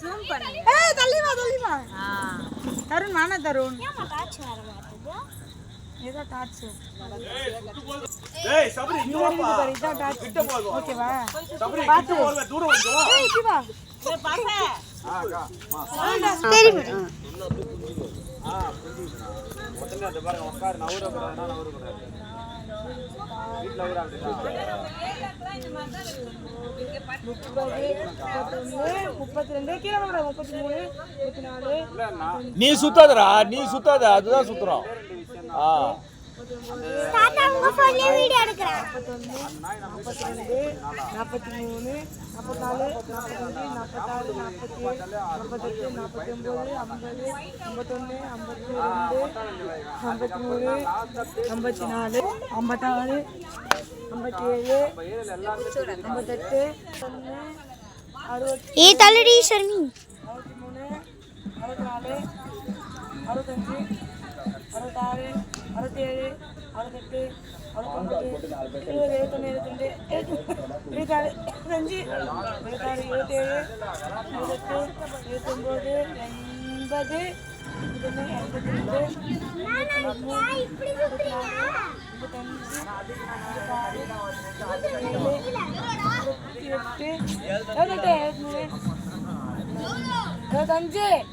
Zoom பண்ணு. ஏய் தள்ளி வா. தருண் மானா தருண். ஏமா டார்ச் வர மாட்டேங்குது? ஏதோ டார்ச். ஏய் சபரி இங்க வாப்பா. இதோ டார்ச் கிட்ட போடு. ஓகேவா? சபரி கிட்ட போடு தூரம் வந்து வா. ஏய் இப்படி வா. ஏய் பாசே. அக்கா மா. சரி. உடனே அந்த பாருங்க உட்கார் நவுறறடா வீட்ல ஊராங்க 32 கீழ வர 33 34 நீ சுத்தாதடா நீ சுத்தாத அதுதான் சுத்துறோம் தாத்தா உங்க போன்ல வீடியோ எடுக்கறேன் 41 42 43 44 45 46 47 48 49 50 ஏ தள்ளடி Sharmi 63 64 65 66 67 68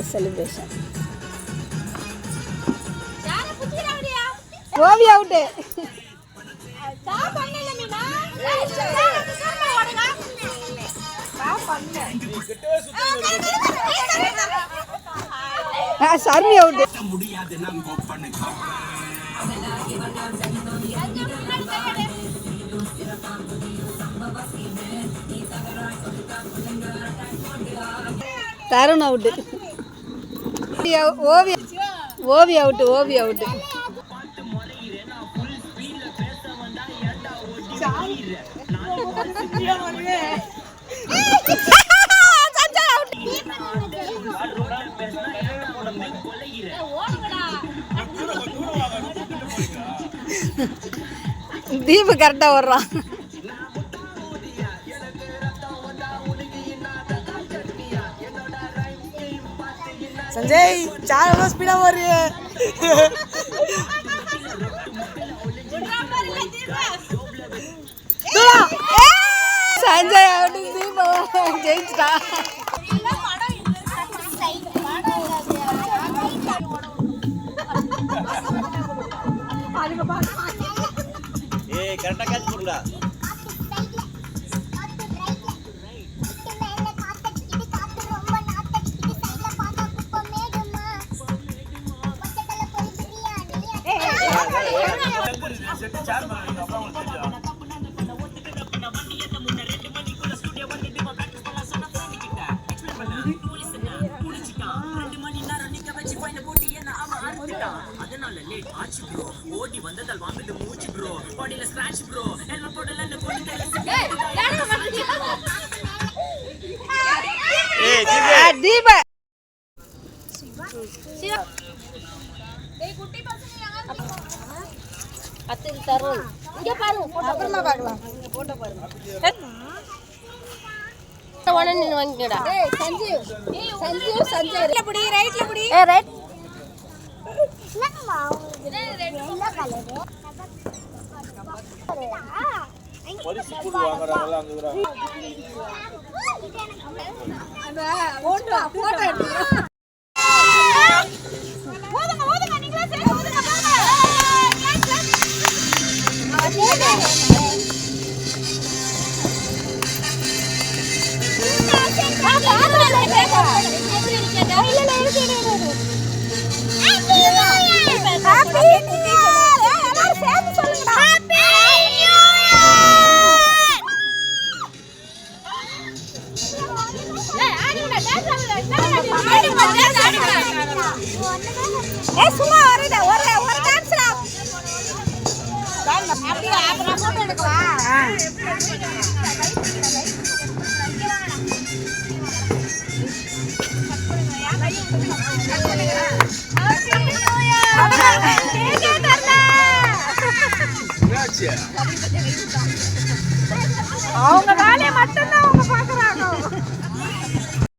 celebration. Govi out. Sarmi out. Tarun out. Ovi out. Deep correct varra. Sanjay 4 बस पीला हो रही है संजय आउट दीप जयिस्ता ए கரெக்ட்டா கேட்ச் போடுடா ஓடி வந்ததால் வாங்குது மூச்சு ப்ரோ பாடில ஸ்கிராட்ச் ப்ரோ எல்லாம் போடலன்னு போடுங்க ஏய் தீப சிவா ஏய் குட்டி பசங்க யார் அத்திரி தரோம் இங்க பாருங்க அப்புறமா பார்க்கலாம் போட்டோ பாருங்க ஒண்ணு நின்னு வாங்கிடா ஏய் சஞ்சீவ் புடி ரைட்ல புடி ஏய் ரைட் பரிசு குடு வாங்குறாங்கல அங்கங்கற அந்த போட்டோ எடுங்க ஓதுங்க நீங்களே சேர்ந்து ஓதுங்க பாருங்க சும்மா ஒரு டான்ஸ்ரா அப்படியே அப்புறம் போட்டோ எடுக்கலாம். அவங்க வேலையை மட்டும்தான்